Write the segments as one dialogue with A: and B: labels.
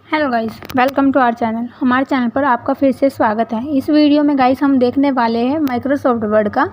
A: Hello guys, welcome to our channel. हमारे channel पर आपका फिर से स्वागत है। इस वीडियो में गाइस हम देखने वाले हैं माइक्रोसॉफ्ट वर्ड का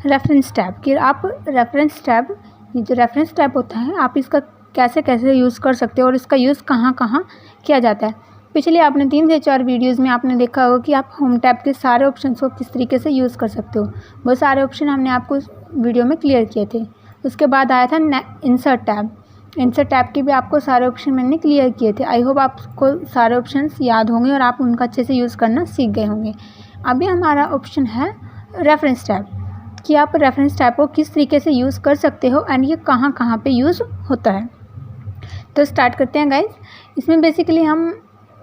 A: रेफरेंस टैब कि आप रेफरेंस टैब, ये जो रेफरेंस टैब होता है, आप इसका कैसे कैसे यूज़ कर सकते हो और इसका यूज़ कहाँ कहाँ किया जाता है। पिछले आपने 3 से 4 वीडियोज़ में आपने देखा होगा कि आप होम टैब के सारे ऑप्शन को किस तरीके से यूज़ कर सकते हो। वो सारे ऑप्शन हमने आपको वीडियो में क्लियर किए थे। उसके बाद आया था इंसर्ट टैब। इंसर्ट टैब के भी आपको सारे ऑप्शन मैंने क्लियर किए थे। आई होप आपको सारे ऑप्शंस याद होंगे और आप उनका अच्छे से यूज़ करना सीख गए होंगे। अभी हमारा ऑप्शन है रेफरेंस टैब कि आप रेफरेंस टैब को किस तरीके से यूज़ कर सकते हो एंड ये कहाँ कहाँ पे यूज़ होता है। तो स्टार्ट करते हैं गाइज। इसमें बेसिकली हम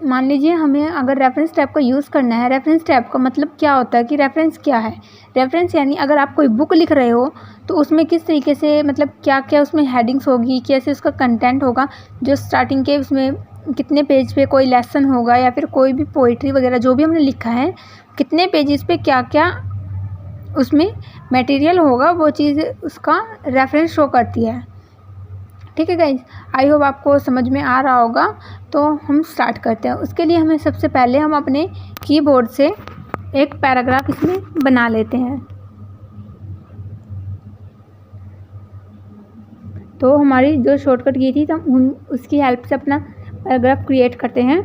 A: मान लीजिए हमें अगर रेफरेंस टैब का यूज़ करना है। रेफरेंस टैब का मतलब क्या होता है कि रेफरेंस क्या है। रेफरेंस यानी अगर आप कोई बुक लिख रहे हो तो उसमें किस तरीके से, मतलब क्या क्या उसमें हेडिंग्स होगी, कैसे उसका कंटेंट होगा, जो स्टार्टिंग के उसमें कितने पेज पे कोई लेसन होगा या फिर कोई भी पोइट्री वगैरह जो भी हमने लिखा है, कितने पेजेस पे क्या क्या उसमें मटेरियल होगा, वो चीज़ उसका रेफरेंस शो करती है। ठीक है गाइज, आई होप आपको समझ में आ रहा होगा। तो हम स्टार्ट करते हैं। उसके लिए हमें सबसे पहले हम अपने कीबोर्ड से एक पैराग्राफ इसमें बना लेते हैं। तो हमारी जो शॉर्टकट की थी तो हम उसकी हेल्प से अपना पैराग्राफ क्रिएट करते हैं।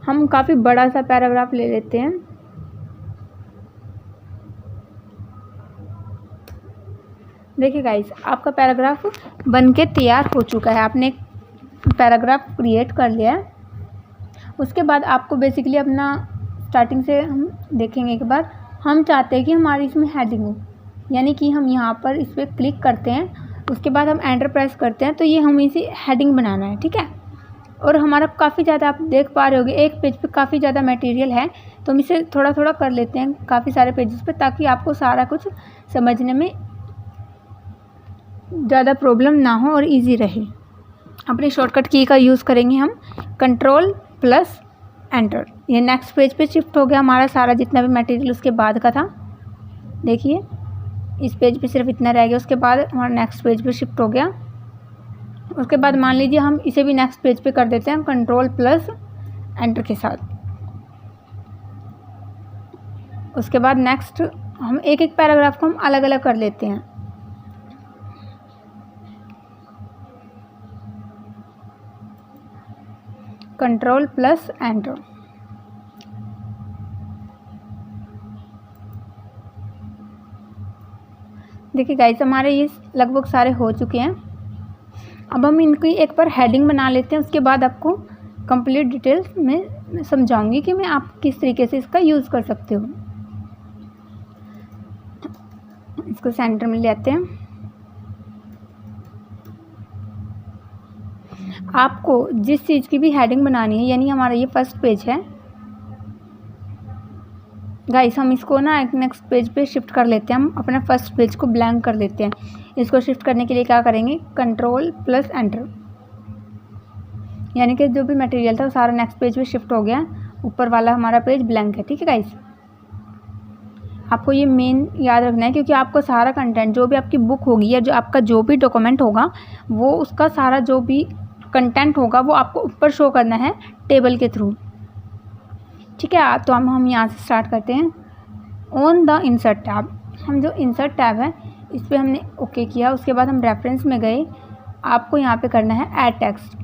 A: हम काफ़ी बड़ा सा पैराग्राफ ले लेते हैं। देखिए गाइस, आपका पैराग्राफ बन के तैयार हो चुका है। आपने एक पैराग्राफ क्रिएट कर लिया है। उसके बाद आपको बेसिकली अपना स्टार्टिंग से हम देखेंगे एक बार। हम चाहते हैं कि हमारी इसमें हेडिंग हो, यानी कि हम यहाँ पर इस पर क्लिक करते हैं। उसके बाद हम एंटर प्रेस करते हैं तो ये हमें इसे हेडिंग बनाना है। ठीक है, और हमारा काफ़ी ज़्यादा, आप देख पा रहे होगे एक पेज पे काफ़ी ज़्यादा मटेरियल है, तो हम इसे थोड़ा थोड़ा कर लेते हैं काफ़ी सारे पेजेस पे, ताकि आपको सारा कुछ समझने में ज़्यादा प्रॉब्लम ना हो और इजी रहे। अपनी शॉर्टकट की का यूज़ करेंगे हम, कंट्रोल प्लस एंटर। ये नेक्स्ट पेज पे शिफ्ट हो गया हमारा सारा जितना भी मटेरियल उसके बाद का था। देखिए इस पेज पे सिर्फ इतना रह गया, उसके बाद हमारा नेक्स्ट पेज पे शिफ्ट हो गया। उसके बाद मान लीजिए हम इसे भी नेक्स्ट पेज पे कर देते हैं कंट्रोल प्लस एंटर के साथ। उसके बाद नेक्स्ट हम एक एक पैराग्राफ को हम अलग अलग कर लेते हैं। Control plus enter. देखिए गाइस, हमारे ये लगभग सारे हो चुके हैं। अब हम इनकी एक बार हेडिंग बना लेते हैं। उसके बाद आपको कंप्लीट डिटेल्स में समझाऊंगी कि मैं आप किस तरीके से इसका यूज़ कर सकते हो। इसको सेंटर में ले आते हैं। आपको जिस चीज़ की भी हेडिंग बनानी है, यानी हमारा ये फर्स्ट पेज है गाइस, हम इसको ना एक नेक्स्ट पेज पे शिफ्ट कर लेते हैं। हम अपना फर्स्ट पेज को ब्लैंक कर देते हैं। इसको शिफ्ट करने के लिए क्या करेंगे, कंट्रोल प्लस एंटर, यानी कि जो भी मटेरियल था वो सारा नेक्स्ट पेज पे शिफ्ट हो गया। ऊपर वाला हमारा पेज ब्लैंक है। ठीक है गाइस, आपको ये मेन याद रखना है, क्योंकि आपको सारा कंटेंट जो भी आपकी बुक होगी या जो आपका जो भी डॉक्यूमेंट होगा, वो उसका सारा जो भी कंटेंट होगा वो आपको ऊपर शो करना है टेबल के थ्रू। ठीक है, तो हम यहाँ से स्टार्ट करते हैं। ऑन द इंसर्ट टैब, हम जो इंसर्ट टैब है इस पर हमने ओके किया। उसके बाद हम रेफरेंस में गए। आपको यहाँ पे करना है ऐड टेक्स्ट।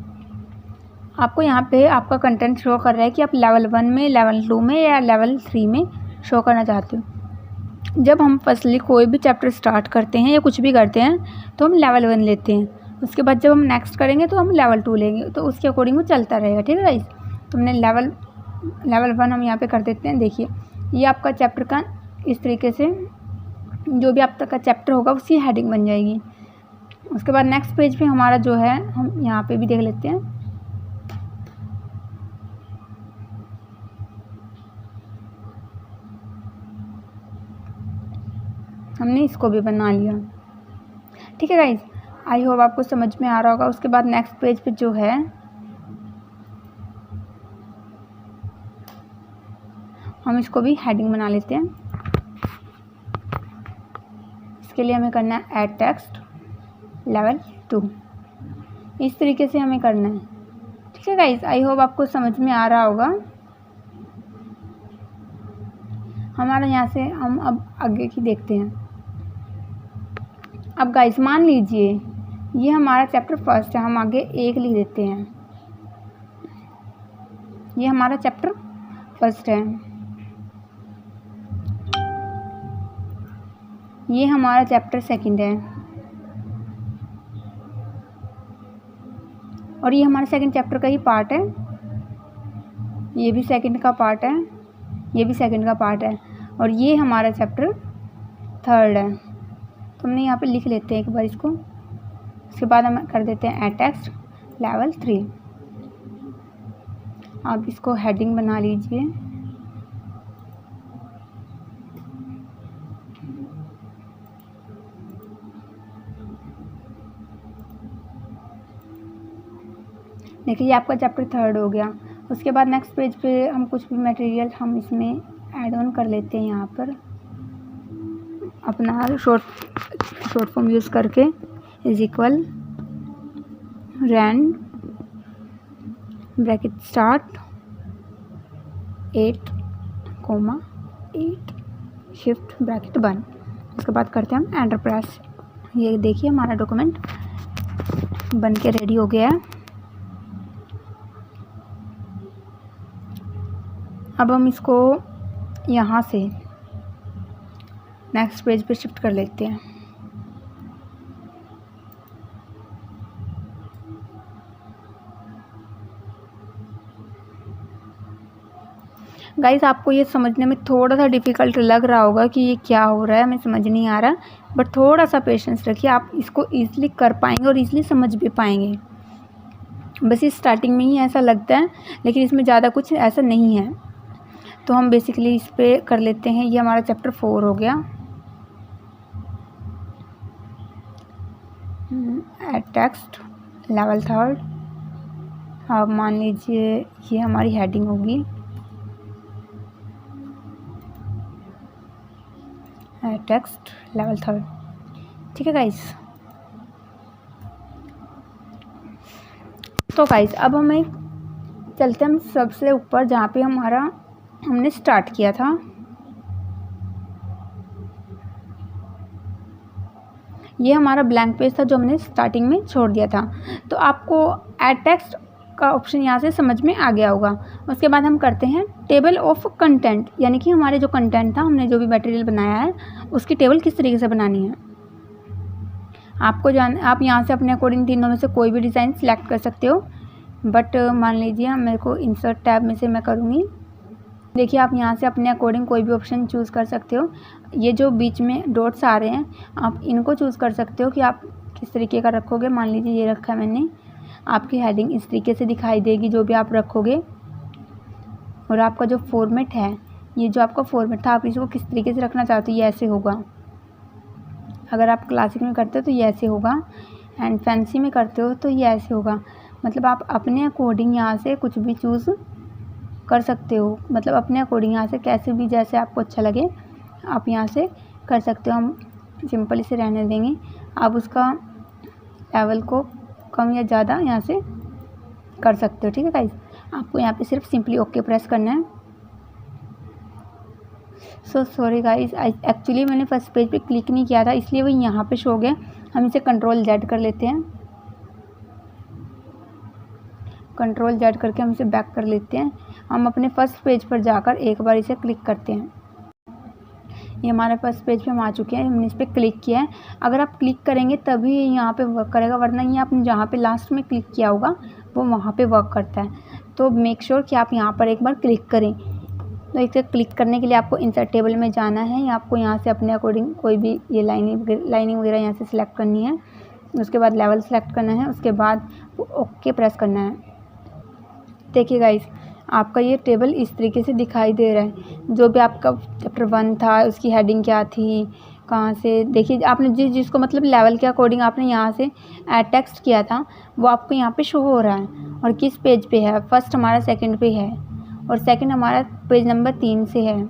A: आपको यहाँ पे आपका कंटेंट शो कर रहा है कि आप लेवल 1 में, लेवल 2 में या लेवल 3 में शो करना चाहते हो। जब हम फर्स्टली कोई भी चैप्टर स्टार्ट करते हैं या कुछ भी करते हैं तो हम लेवल 1 लेते हैं। उसके बाद जब हम नेक्स्ट करेंगे तो हम लेवल 2 लेंगे, तो उसके अकॉर्डिंग वो चलता रहेगा। ठीक है गाइस, तो हमने लेवल 1 हम यहाँ पे कर देते हैं। देखिए ये आपका चैप्टर का इस तरीके से जो भी आप तक का चैप्टर होगा उसकी हेडिंग बन जाएगी। उसके बाद नेक्स्ट पेज पे हमारा जो है, हम यहाँ पे भी देख लेते हैं। हमने इसको भी बना लिया। ठीक है गाइस, आई होप आपको समझ में आ रहा होगा। उसके बाद नेक्स्ट पेज पे जो है हम इसको भी हेडिंग बना लेते हैं। इसके लिए हमें करना है ऐड टेक्स्ट लेवल 2। इस तरीके से हमें करना है। ठीक है गाइस, आई होप आपको समझ में आ रहा होगा। हमारा यहाँ से हम अब आगे की देखते हैं। अब गाइस मान लीजिए ये हमारा चैप्टर फर्स्ट है, हम आगे 1 लिख देते हैं। ये हमारा चैप्टर फर्स्ट है, ये हमारा चैप्टर सेकंड है, और ये हमारा सेकंड चैप्टर का ही पार्ट है। ये भी सेकंड का पार्ट है, ये भी सेकंड का पार्ट है, और ये हमारा चैप्टर थर्ड है। तो हमने यहाँ पे लिख लेते हैं एक बार इसको। उसके बाद हम कर देते हैं टेक्स्ट लेवल 3। आप इसको हेडिंग बना लीजिए। देखिए आपका चैप्टर थर्ड हो गया। उसके बाद नेक्स्ट पेज पे हम कुछ भी मटेरियल हम इसमें ऐड ऑन कर लेते हैं। यहाँ पर अपना शॉर्ट फॉर्म यूज़ करके is equal rand bracket start 8, shift bracket 1। उसके बाद करते हैं हम एंटर प्रेस। ये देखिए हमारा डॉक्यूमेंट बन के रेडी हो गया है। अब हम इसको यहाँ से नेक्स्ट पेज पे शिफ्ट कर लेते हैं। गाइस आपको ये समझने में थोड़ा सा डिफ़िकल्ट लग रहा होगा कि ये क्या हो रहा है, हमें समझ नहीं आ रहा, बट थोड़ा सा पेशेंस रखिए, आप इसको ईज़िली कर पाएंगे और ईज़िली समझ भी पाएंगे। बस इस स्टार्टिंग में ही ऐसा लगता है, लेकिन इसमें ज़्यादा कुछ ऐसा नहीं है। तो हम बेसिकली इस पे कर लेते हैं। ये हमारा चैप्टर 4 हो गया। Text level 3। अब मान लीजिए ये हमारी हेडिंग होगी टेक्स्ट लेवल 3। ठीक है गाइस। तो गाइस अब हमें चलते हैं हम सबसे ऊपर जहाँ पे हमने स्टार्ट किया था। ये हमारा ब्लैंक पेज था जो हमने स्टार्टिंग में छोड़ दिया था। तो आपको ऐड टेक्स्ट का ऑप्शन यहाँ से समझ में आ गया होगा। उसके बाद हम करते हैं टेबल ऑफ कंटेंट, यानी कि हमारे जो कंटेंट था, हमने जो भी मटेरियल बनाया है उसकी टेबल किस तरीके से बनानी है। आप यहाँ से अपने अकॉर्डिंग तीनों में से कोई भी डिज़ाइन सिलेक्ट कर सकते हो, बट मान लीजिए मेरे को इंसर्ट टैब में से मैं करूँगी। देखिए आप यहाँ से अपने अकॉर्डिंग कोई भी ऑप्शन चूज़ कर सकते हो। ये जो बीच में डॉट्स आ रहे हैं आप इनको चूज़ कर सकते हो कि आप किस तरीके का रखोगे। मान लीजिए ये रखा है मैंने, आपकी हेडिंग इस तरीके से दिखाई देगी जो भी आप रखोगे। और आपका जो फॉर्मेट है, ये जो आपका फॉर्मेट था, आप इसको किस तरीके से रखना चाहते हो, ये ऐसे होगा। अगर आप क्लासिक में करते हो तो ये ऐसे होगा, एंड फैंसी में करते हो तो ये ऐसे होगा। मतलब आप अपने अकॉर्डिंग यहाँ से कुछ भी चूज़ कर सकते हो। मतलब अपने अकॉर्डिंग यहाँ से कैसे भी, जैसे आपको अच्छा लगे आप यहाँ से कर सकते हो। हम सिंपल इसे रहने देंगे। आप उसका लेवल को कम या ज़्यादा यहाँ से कर सकते हो। ठीक है गाइस, आपको यहाँ पे सिर्फ सिंपली ओके प्रेस करना है। सो सॉरी गाइस, एक्चुअली मैंने फर्स्ट पेज पे क्लिक नहीं किया था, इसलिए वो यहाँ पे शो हो गया। हम इसे कंट्रोल जेड कर लेते हैं। कंट्रोल जेड करके हम इसे बैक कर लेते हैं। हम अपने फर्स्ट पेज पर जाकर एक बार इसे क्लिक करते हैं। ये हमारे फर्स्ट पेज पे हम आ चुके हैं, हमने इस पर क्लिक किया है। अगर आप क्लिक करेंगे तभी यहाँ पे वर्क करेगा, वरना ये आपने जहाँ पे लास्ट में क्लिक किया होगा वो वहाँ पे वर्क करता है। तो मेक श्योर कि आप यहाँ पर एक बार क्लिक करें। तो इसे क्लिक करने के लिए आपको इंसर्ट टेबल में जाना है, या आपको यहाँ से अपने अकॉर्डिंग कोई भी ये लाइनिंग वगैरह यहाँ से सिलेक्ट करनी है। उसके बाद लेवल सेलेक्ट करना है, उसके बाद ओके प्रेस करना है। देखिए गाइस, आपका ये टेबल इस तरीके से दिखाई दे रहा है। जो भी आपका चैप्टर 1 था उसकी हेडिंग क्या थी, कहाँ से, देखिए आपने जिसको मतलब लेवल के अकॉर्डिंग आपने यहाँ से ऐड टेक्स्ट किया था वो आपको यहाँ पे शो हो रहा है। और किस पेज पे है, फर्स्ट हमारा सेकंड पे है, और सेकंड हमारा पेज नंबर 3 से है।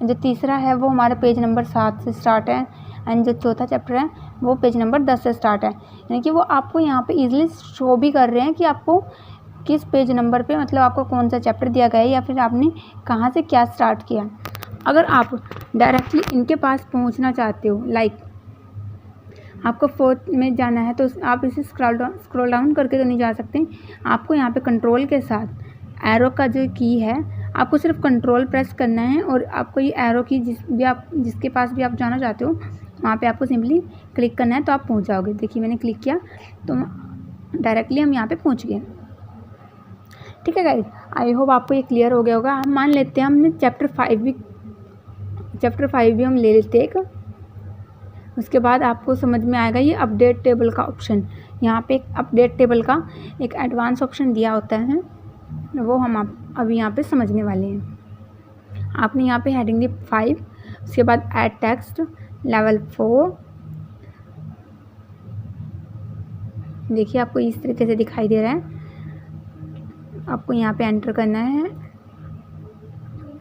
A: जो तीसरा है वो हमारा पेज नंबर 7 से स्टार्ट है, एंड जो चौथा चैप्टर है वो पेज नंबर 10 से स्टार्ट है। यानी कि वो आपको यहाँ पे इजीली शो भी कर रहे हैं कि आपको किस पेज नंबर पे मतलब आपको कौन सा चैप्टर दिया गया है या फिर आपने कहाँ से क्या स्टार्ट किया। अगर आप डायरेक्टली इनके पास पहुँचना चाहते हो, लाइक आपको 4th में जाना है, तो आप इसे स्क्रॉल डाउन करके तो नहीं जा सकते। आपको यहाँ पे कंट्रोल के साथ एरो का जो की है, आपको सिर्फ कंट्रोल प्रेस करना है और आपको ये एरो की जिसके पास भी आप जाना चाहते हो वहाँ पे आपको सिंपली क्लिक करना है, तो आप पहुँच जाओगे। देखिए मैंने क्लिक किया तो डायरेक्टली हम यहाँ पे पहुँच गए। ठीक है गाइस, आई होप आपको ये क्लियर हो गया होगा। हम मान लेते हैं हमने चैप्टर 5 भी हम ले लेते हैं एक। उसके बाद आपको समझ में आएगा ये अपडेट टेबल का ऑप्शन। यहाँ पे एक अपडेट टेबल का एक एडवांस ऑप्शन दिया होता है, वो हम अभी यहाँ पे समझने वाले हैं। आपने यहाँ पे हेडिंग दी 5, उसके बाद ऐड टेक्स्ट लेवल 4। देखिए आपको इस तरीके से दिखाई दे रहा है। आपको यहाँ पे एंटर करना है।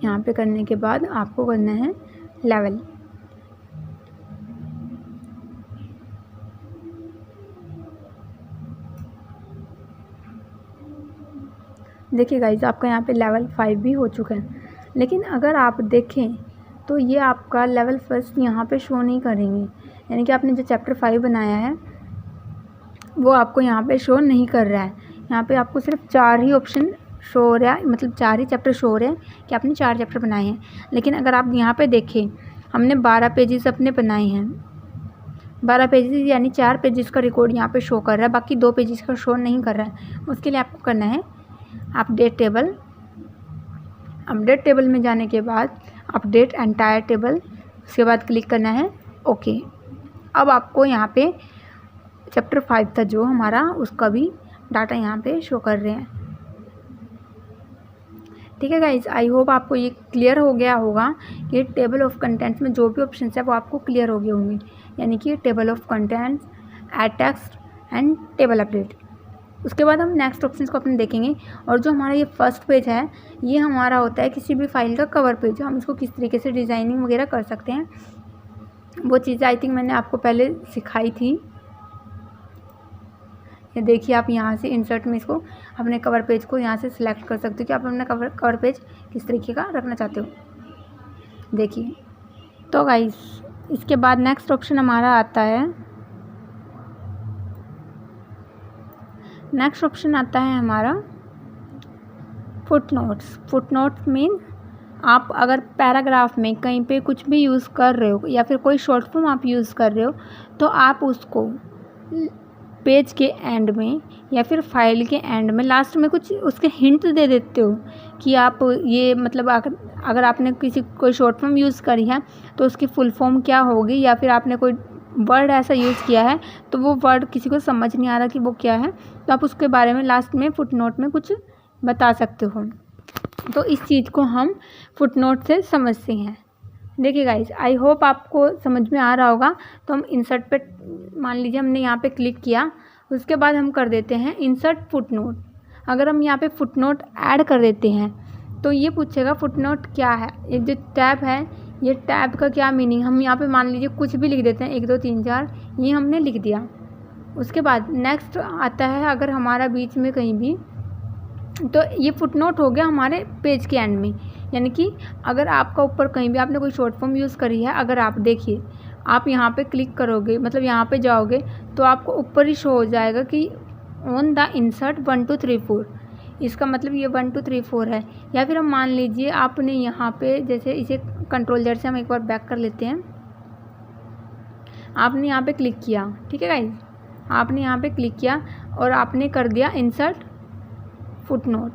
A: यहाँ पे करने के बाद आपको करना है लेवल। देखिए गाइज आपका यहाँ पे लेवल 5 भी हो चुका है, लेकिन अगर आप देखें तो ये आपका लेवल 1 यहाँ पे शो नहीं करेंगे। यानी कि आपने जो चैप्टर 5 बनाया है वो आपको यहाँ पे शो नहीं कर रहा है। यहाँ पे आपको सिर्फ 4 ही ऑप्शन शो हो रहा है, मतलब 4 ही चैप्टर शो हो रहे हैं कि आपने 4 चैप्टर बनाए हैं। लेकिन अगर आप यहाँ पे देखें, हमने 12 पेजेस अपने बनाए हैं। 12 पेजेस यानी 4 पेजेस का रिकॉर्ड यहाँ पे शो कर रहा है, बाकी 2 पेजेस का शो नहीं कर रहा है। उसके लिए आपको करना है अपडेट टेबल। अपडेट टेबल में जाने के बाद अपडेट एंटायर टेबल, उसके बाद क्लिक करना है ओके। अब आपको यहाँ पे चैप्टर 5 था जो हमारा, उसका भी डाटा यहाँ पे शो कर रहे हैं। ठीक है गाइज, आई होप आपको ये क्लियर हो गया होगा कि टेबल ऑफ कंटेंट्स में जो भी ऑप्शन है वो आपको क्लियर हो गए होंगे। यानी कि table of contents, add text and table update. उसके बाद हम नेक्स्ट ऑप्शन को अपने देखेंगे। और जो हमारा ये फर्स्ट पेज है, ये हमारा होता है किसी भी फाइल का कवर पेज। हम इसको किस तरीके से डिज़ाइनिंग वगैरह कर सकते हैं, वो चीज़ें आई थिंक मैंने आपको पहले सिखाई थी। ये देखिए आप यहाँ से इंसर्ट में इसको अपने कवर पेज को यहाँ से सिलेक्ट कर सकते हो कि आप अपना कवर पेज किस तरीके का रखना चाहते हो। देखिए तो गाइस, इसके बाद नेक्स्ट ऑप्शन हमारा आता है, नेक्स्ट ऑप्शन आता है हमारा फुटनोट्स। फुटनोट्स मीन आप अगर पैराग्राफ में कहीं पे कुछ भी यूज़ कर रहे हो या फिर कोई शॉर्ट फॉर्म आप यूज़ कर रहे हो, तो आप उसको पेज के एंड में या फिर फाइल के एंड में लास्ट में कुछ उसके हिंट दे देते हो कि आप ये मतलब अगर आपने कोई शॉर्ट फॉर्म यूज़ करी है तो उसकी फुल फॉर्म क्या होगी, या फिर आपने कोई वर्ड ऐसा यूज़ किया है तो वो वर्ड किसी को समझ नहीं आ रहा कि वो क्या है, तो आप उसके बारे में लास्ट में फुटनोट में कुछ बता सकते हो। तो इस चीज़ को हम फुटनोट से समझते हैं। देखिए गाइस, आई होप आपको समझ में आ रहा होगा। तो हम इंसर्ट पे, मान लीजिए हमने यहाँ पे क्लिक किया, उसके बाद हम कर देते हैं इंसर्ट फुटनोट। अगर हम यहाँ पे फुटनोट ऐड कर देते हैं तो ये पूछेगा फुटनोट क्या है। एक जो टैब है, ये टैब का क्या मीनिंग, हम यहाँ पे मान लीजिए कुछ भी लिख देते हैं, 1 2 3 4 ये हमने लिख दिया। उसके बाद नेक्स्ट आता है, अगर हमारा बीच में कहीं भी, तो ये फुटनोट हो गया हमारे पेज के एंड में। यानी कि अगर आपका ऊपर कहीं भी आपने कोई शॉर्ट फॉर्म यूज़ करी है, अगर आप देखिए आप यहाँ पे क्लिक करोगे, मतलब यहाँ पे जाओगे तो आपको ऊपर ही शो हो जाएगा कि ऑन द इंसर्ट 1 2 3 4। इसका मतलब ये 1 2 3 4 है। या फिर हम मान लीजिए आपने यहाँ पे, जैसे इसे कंट्रोल जेड से हम एक बार बैक कर लेते हैं, आपने यहाँ पे क्लिक किया, ठीक है गाइज, आपने यहाँ पे क्लिक किया और आपने कर दिया इंसर्ट फुटनोट।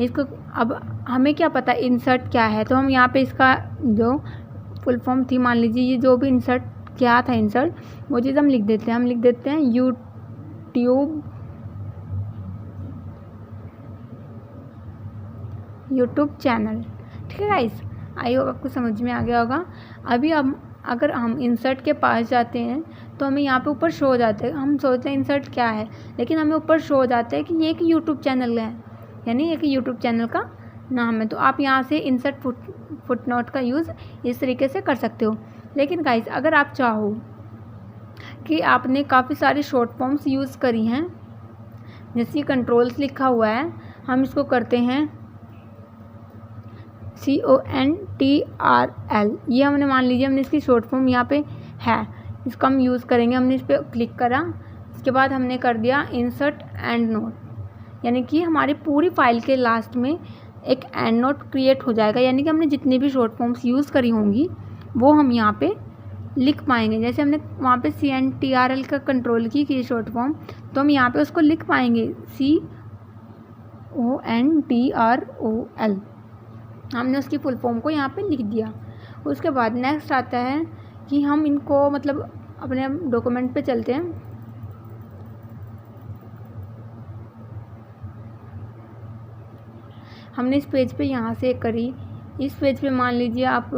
A: इसको अब हमें क्या पता इंसर्ट क्या है, तो हम यहाँ पे इसका जो फुल फॉर्म थी, मान लीजिए ये जो भी इंसर्ट क्या था, इंसर्ट वो चीज़ हम लिख देते हैं। हम लिख देते हैं यूट्यूब चैनल। ठीक है गाइस, आई होप आपको समझ में आ गया होगा। अभी हम अगर हम इंसर्ट के पास जाते हैं तो हमें यहाँ पे ऊपर शो हो जाते हैं, हम सोचते हैं इंसर्ट क्या है, लेकिन हमें ऊपर शो हो जाता है कि ये एक यूट्यूब चैनल है, यानी एक यूट्यूब चैनल का नाम है। तो आप यहाँ से इंसर्ट फुटनोट का यूज़ इस तरीके से कर सकते हो। लेकिन गाइस अगर आप चाहो कि आपने काफ़ी सारी शॉर्ट फॉर्म्स यूज़ करी हैं, जैसे कंट्रोल्स लिखा हुआ है, हम इसको करते हैं CONTRL। ये हमने मान लीजिए हमने इसकी शॉर्ट फॉर्म यहाँ पे है, इसको हम यूज़ करेंगे। हमने इस पर क्लिक करा, इसके बाद हमने कर दिया इंसर्ट एंड नोट, यानी कि हमारी पूरी फाइल के लास्ट में एक एंड नोट क्रिएट हो जाएगा, यानी कि हमने जितनी भी शॉर्ट फॉर्म्स यूज़ करी होंगी वो हम यहाँ पे लिख पाएंगे। जैसे हमने वहाँ पे CNTRL का कंट्रोल की शॉर्ट फॉर्म, तो हम यहाँ पे उसको लिख पाएंगे CONTROL। हमने उसकी फुल फॉर्म को यहाँ पे लिख दिया। उसके बाद नेक्स्ट आता है कि हम इनको मतलब अपने डॉक्यूमेंट पे चलते हैं। हमने इस पेज पे यहाँ से करी, इस पेज पे मान लीजिए आप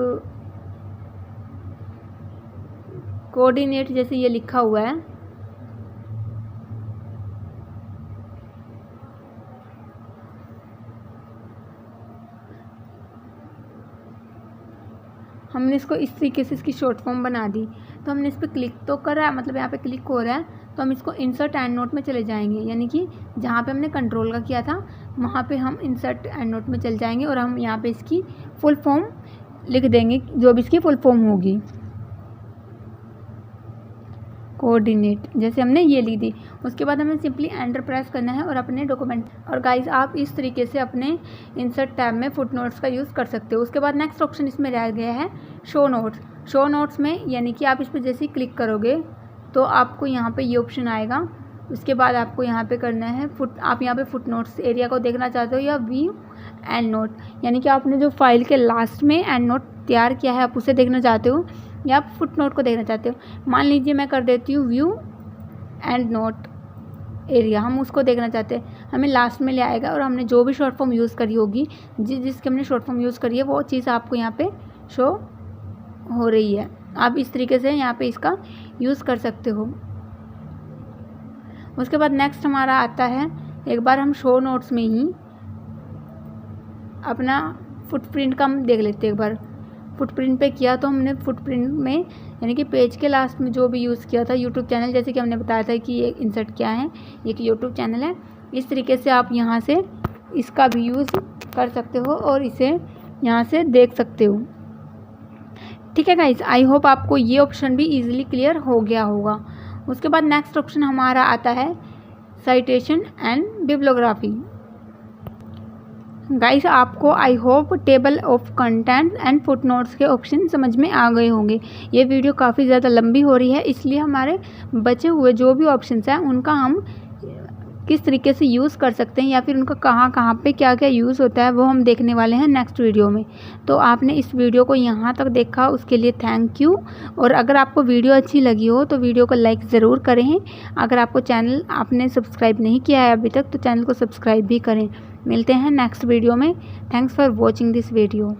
A: कोऑर्डिनेट जैसे ये लिखा हुआ है, हमने इसको इस तरीके से इसकी शॉर्ट फॉर्म बना दी। तो हमने इस पर क्लिक तो करा है, मतलब यहाँ पे क्लिक हो रहा है, तो हम इसको इंसर्ट एंड नोट में चले जाएंगे, यानी कि जहाँ पे हमने कंट्रोल का किया था वहाँ पे हम इंसर्ट एंड नोट में चले जाएंगे और हम यहाँ पे इसकी फुल फॉर्म लिख देंगे, जो भी इसकी फुल फॉर्म होगी। कोऑर्डिनेट जैसे हमने ये लिख दी। उसके बाद हमें सिंपली एंटर प्रेस करना है और अपने डॉक्यूमेंट। और गाइस आप इस तरीके से अपने इंसर्ट टैब में फुट नोट्स का यूज़ कर सकते हो। उसके बाद नेक्स्ट ऑप्शन इसमें रह गया है शो नोट्स। शो नोट्स में यानी कि आप इस पर जैसे ही क्लिक करोगे तो आपको यहाँ पे ये ऑप्शन आएगा। उसके बाद आपको यहाँ पे करना है आप यहाँ पे फुट नोट्स एरिया को देखना चाहते हो या व्यू एंड नोट, यानी कि आपने जो फाइल के लास्ट में एंड नोट तैयार किया है आप उसे देखना चाहते हो या आप फुट नोट को देखना चाहते हो। मान लीजिए मैं कर देती हूँ व्यू एंड नोट एरिया, हम उसको देखना चाहते हैं, हमें लास्ट में ले आएगा और हमने जो भी शॉर्ट फॉर्म यूज़ करी होगी, जिसकी हमने शॉर्ट फॉर्म यूज़ करी है वो चीज़ आपको यहाँ पे शो हो रही है। आप इस तरीके से यहाँ पे इसका यूज़ कर सकते हो। उसके बाद नेक्स्ट हमारा आता है, एक बार हम शो नोट्स में ही अपना फुटप्रिंट का हम देख लेते हैं। एक बार फुटप्रिंट पे किया तो हमने फुटप्रिंट में यानी कि पेज के लास्ट में जो भी यूज़ किया था यूट्यूब चैनल, जैसे कि हमने बताया था कि ये इंसर्ट क्या है, ये कि यूट्यूब चैनल है। इस तरीके से आप यहाँ से इसका भी यूज़ कर सकते हो और इसे यहाँ से देख सकते हो। ठीक है गाइस, आई होप आपको ये ऑप्शन भी ईजिली क्लियर हो गया होगा। उसके बाद नेक्स्ट ऑप्शन हमारा आता है साइटेशन एंड बिब्लियोग्राफी। गाइस आपको I hope table of content and footnotes के ऑप्शन समझ में आ गए होंगे। ये वीडियो काफ़ी ज़्यादा लंबी हो रही है, इसलिए हमारे बचे हुए जो भी ऑप्शंस हैं उनका हम किस तरीके से यूज़ कर सकते हैं या फिर उनका कहाँ कहाँ पे क्या क्या यूज़ होता है वो हम देखने वाले हैं नेक्स्ट वीडियो में। तो आपने इस वीडियो को यहाँ तक देखा उसके लिए थैंक यू। और अगर आपको वीडियो अच्छी लगी हो तो वीडियो को लाइक ज़रूर करें। अगर आपको चैनल आपने सब्सक्राइब नहीं किया है अभी तक तो चैनल को सब्सक्राइब भी करें। मिलते हैं नेक्स्ट वीडियो में। Thanks for watching this video.